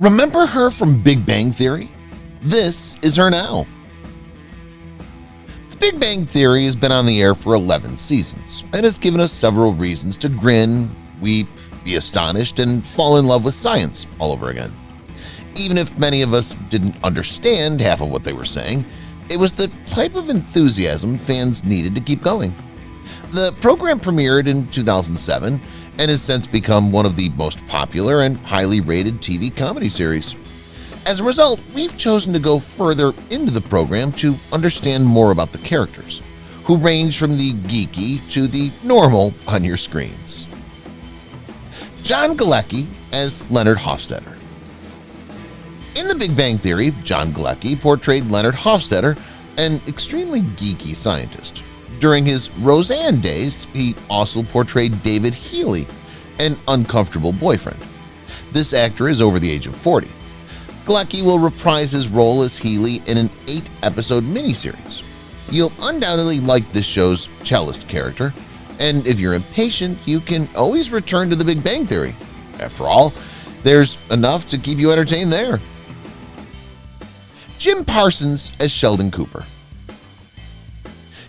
Remember her from Big Bang Theory? This is her now. The Big Bang Theory has been on the air for 11 seasons and has given us several reasons to grin, weep, be astonished, and fall in love with science all over again. Even if many of us didn't understand half of what they were saying, it was the type of enthusiasm fans needed to keep going. The program premiered in 2007 and has since become one of the most popular and highly rated TV comedy series. As a result, we've chosen to go further into the program to understand more about the characters, who range from the geeky to the normal on your screens. John Galecki as Leonard Hofstadter. In The Big Bang Theory, John Galecki portrayed Leonard Hofstadter, an extremely geeky scientist. During his Roseanne days, he also portrayed David Healy, an uncomfortable boyfriend. This actor is over the age of 40. Galecki will reprise his role as Healy in an 8-episode miniseries. You'll undoubtedly like this show's cellist character, and if you're impatient, you can always return to The Big Bang Theory. After all, there's enough to keep you entertained there. Jim Parsons as Sheldon Cooper.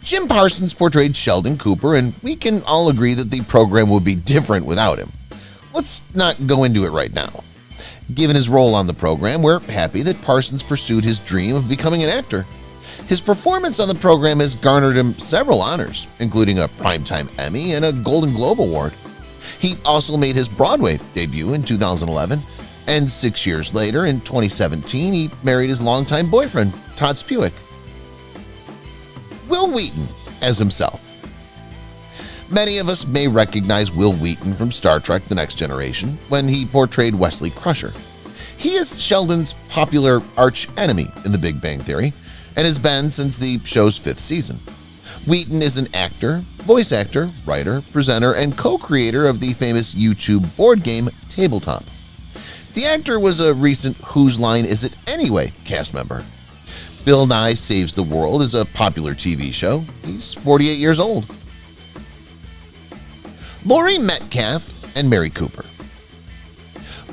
Jim Parsons portrayed Sheldon Cooper, and we can all agree that the program would be different without him. Let's not go into it right now. Given his role on the program, we're happy that Parsons pursued his dream of becoming an actor. His performance on the program has garnered him several honors, including a Primetime Emmy and a Golden Globe Award. He also made his Broadway debut in 2011, and 6 years later, in 2017, he married his longtime boyfriend, Todd Spewick. Will Wheaton as himself. Many of us may recognize Will Wheaton from Star Trek: The Next Generation when he portrayed Wesley Crusher. He is Sheldon's popular arch-enemy in The Big Bang Theory and has been since the show's 5th season. Wheaton is an actor, voice actor, writer, presenter, and co-creator of the famous YouTube board game Tabletop. The actor was a recent Whose Line Is It Anyway cast member. Bill Nye Saves the World is a popular TV show. He's 48 years old. Laurie Metcalf and Mary Cooper.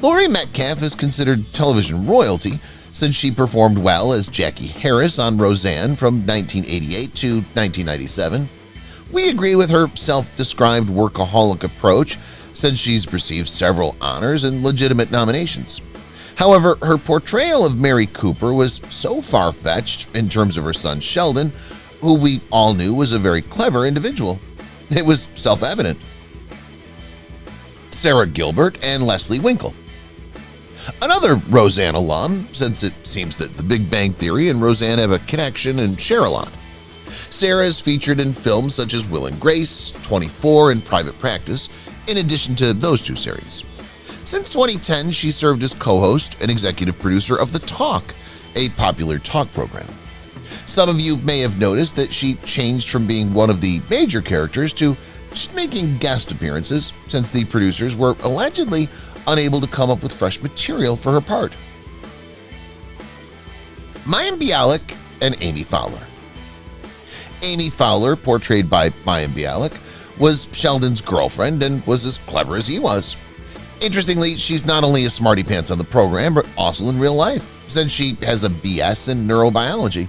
Laurie Metcalf is considered television royalty since she performed well as Jackie Harris on Roseanne from 1988 to 1997. We agree with her self-described workaholic approach since she's received several honors and legitimate nominations. However, her portrayal of Mary Cooper was so far-fetched in terms of her son Sheldon, who we all knew was a very clever individual. It was self-evident. Sarah Gilbert and Leslie Winkle. Another Roseanne alum, since it seems that The Big Bang Theory and Roseanne have a connection and share a lot. Sarah is featured in films such as Will and Grace, 24, and Private Practice, in addition to those two series. Since 2010, she served as co-host and executive producer of The Talk, a popular talk program. Some of you may have noticed that she changed from being one of the major characters to just making guest appearances since the producers were allegedly unable to come up with fresh material for her part. May Alik and Amy Fowler. Amy Fowler, portrayed by May Alik, was Sheldon's girlfriend and was as clever as he was. Interestingly, she's not only a smarty pants on the program, but also in real life, since she has a BS in neurobiology.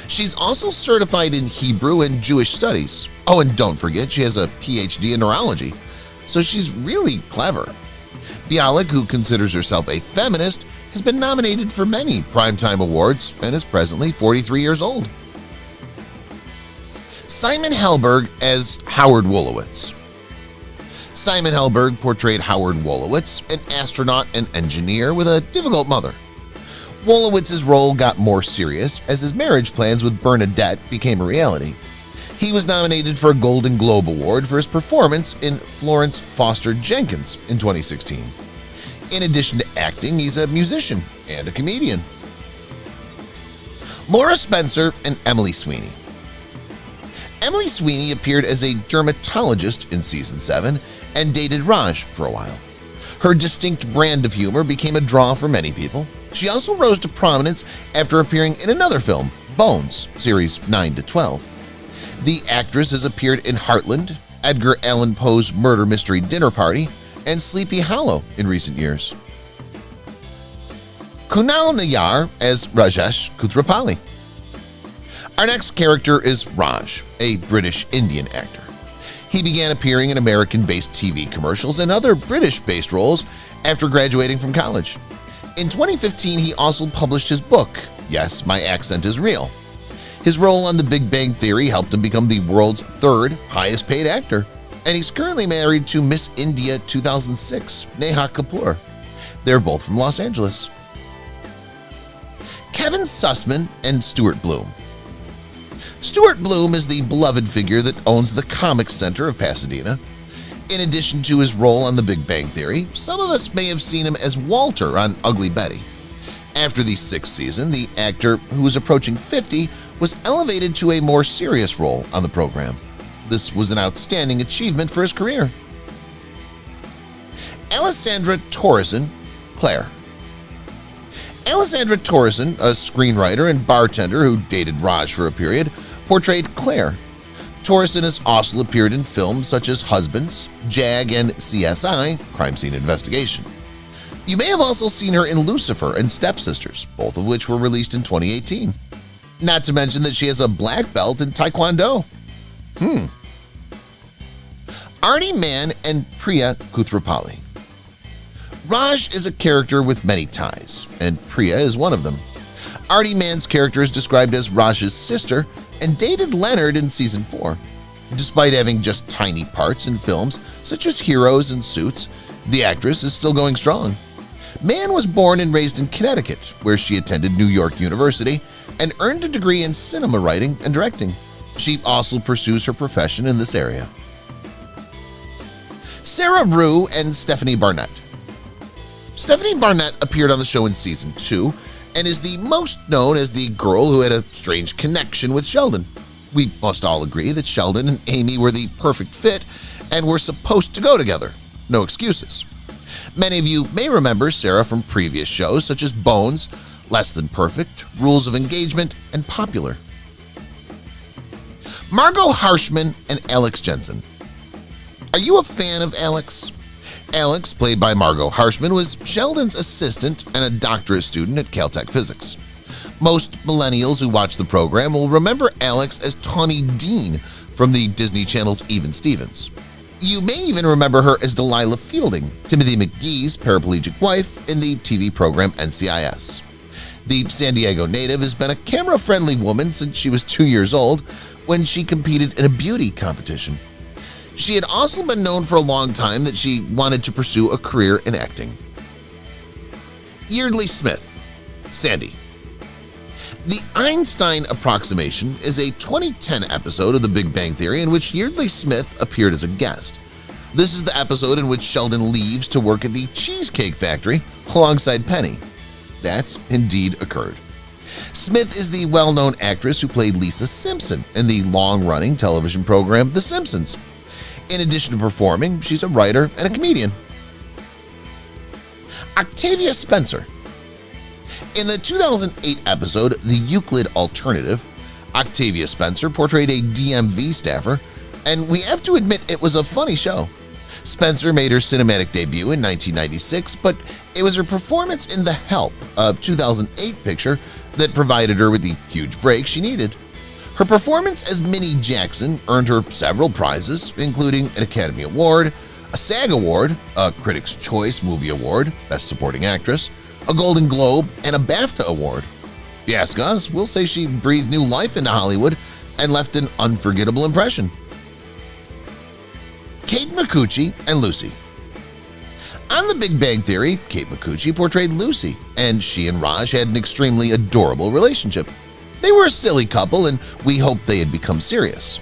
She's also certified in Hebrew and Jewish studies. Oh, and don't forget, she has a PhD in neurology, so she's really clever. Bialik, who considers herself a feminist, has been nominated for many Primetime Awards and is presently 43 years old. Simon Hellberg as Howard Wolowitz. Simon Hellberg portrayed Howard Wolowitz, an astronaut and engineer with a difficult mother. Wolowitz's role got more serious as his marriage plans with Bernadette became a reality. He was nominated for a Golden Globe Award for his performance in Florence Foster Jenkins in 2016. In addition to acting, he's a musician and a comedian. Mora Spencer and Emily Sweeney. Emily Sweeney appeared as a dermatologist in Season 7 and dated Raj for a while. Her distinct brand of humor became a draw for many people. She also rose to prominence after appearing in another film, Bones, Series 9 to 12. The actress has appeared in Heartland, Edgar Allan Poe's Murder Mystery Dinner Party, and Sleepy Hollow in recent years. Kunal Nayyar as Rajesh Kuthrapali. Our next character is Raj, a British Indian actor. He began appearing in American-based TV commercials and other British-based roles after graduating from college. In 2015, he also published his book, Yes, My Accent is Real. His role on The Big Bang Theory helped him become the world's third highest-paid actor, and he's currently married to Miss India 2006, Neha Kapoor. They're both from Los Angeles. Kevin Sussman and Stuart Bloom. Stuart Bloom is the beloved figure that owns the Comic Center of Pasadena. In addition to his role on The Big Bang Theory, some of us may have seen him as Walter on Ugly Betty. After the 6th season, the actor, who was approaching 50, was elevated to a more serious role on the program. This was an outstanding achievement for his career. Alessandra Torrison, Claire. Alessandra Torrison, a screenwriter and bartender who dated Raj for a period, portrayed Claire. Torrison has also appeared in films such as Husbands, JAG, and CSI, Crime Scene Investigation. You may have also seen her in Lucifer and Stepsisters, both of which were released in 2018. Not to mention that she has a black belt in Taekwondo. Artie Mann and Priya Kuthrapali. Raj is a character with many ties, and Priya is one of them. Artie Mann's character is described as Raj's sister and dated Leonard in Season 4. Despite having just tiny parts in films such as Heroes and Suits, the actress is still going strong. Mann was born and raised in Connecticut, where she attended New York University and earned a degree in cinema writing and directing. She also pursues her profession in this area. Sarah Rue and Stephanie Barnett. Stephanie Barnett appeared on the show in Season 2 and is the most known as the girl who had a strange connection with Sheldon. We must all agree that Sheldon and Amy were the perfect fit and were supposed to go together. No excuses. Many of you may remember Sarah from previous shows such as Bones, Less Than Perfect, Rules of Engagement, and Popular. Margo Harshman and Alex Jensen. Are you a fan of Alex? Alex, played by Margo Harshman, was Sheldon's assistant and a doctorate student at Caltech Physics. Most millennials who watch the program will remember Alex as Tawny Dean from the Disney Channel's Even Stevens. You may even remember her as Delilah Fielding, Timothy McGee's paraplegic wife in the TV program NCIS. The San Diego native has been a camera-friendly woman since she was 2 years old when she competed in a beauty competition. She had also been known for a long time that she wanted to pursue a career in acting. Yley Smith, Sandy. The Einstein Approximation is a 2010 episode of The Big Bang Theory in which Yley Smith appeared as a guest. This is the episode in which Sheldon leaves to work at the Cheesecake Factory alongside Penny. That indeed occurred. Smith is the well-known actress who played Lisa Simpson in the long-running television program The Simpsons. In addition to performing, she's a writer and a comedian. Octavia Spencer. In the 2008 episode The Euclid Alternative, Octavia Spencer portrayed a DMV staffer, and we have to admit it was a funny show. Spencer made her cinematic debut in 1996, but it was her performance in The Help, a 2008 picture, that provided her with the huge break she needed. Her performance as Minnie Jackson earned her several prizes, including an Academy Award, a SAG Award, a Critics' Choice Movie Award, Best Supporting Actress, a Golden Globe, and a BAFTA Award. If you ask us, we'll say she breathed new life into Hollywood and left an unforgettable impression. Kate Makuchi and Lucy. On The Big Bang Theory, Kate Makuchi portrayed Lucy, and she and Raj had an extremely adorable relationship. They were a silly couple, and we hoped they had become serious.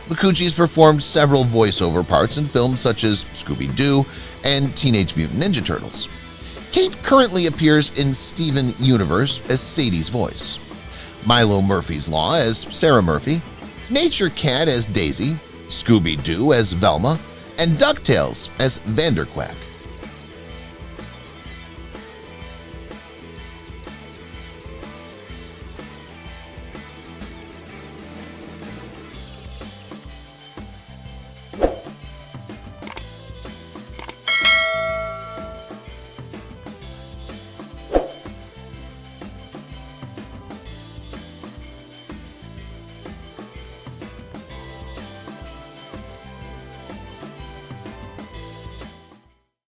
Makuchi has performed several voiceover parts in films such as Scooby-Doo and Teenage Mutant Ninja Turtles. Kate currently appears in Steven Universe as Sadie's voice, Milo Murphy's Law as Sarah Murphy, Nature Cat as Daisy, Scooby-Doo as Velma, and DuckTales as Vanderquack.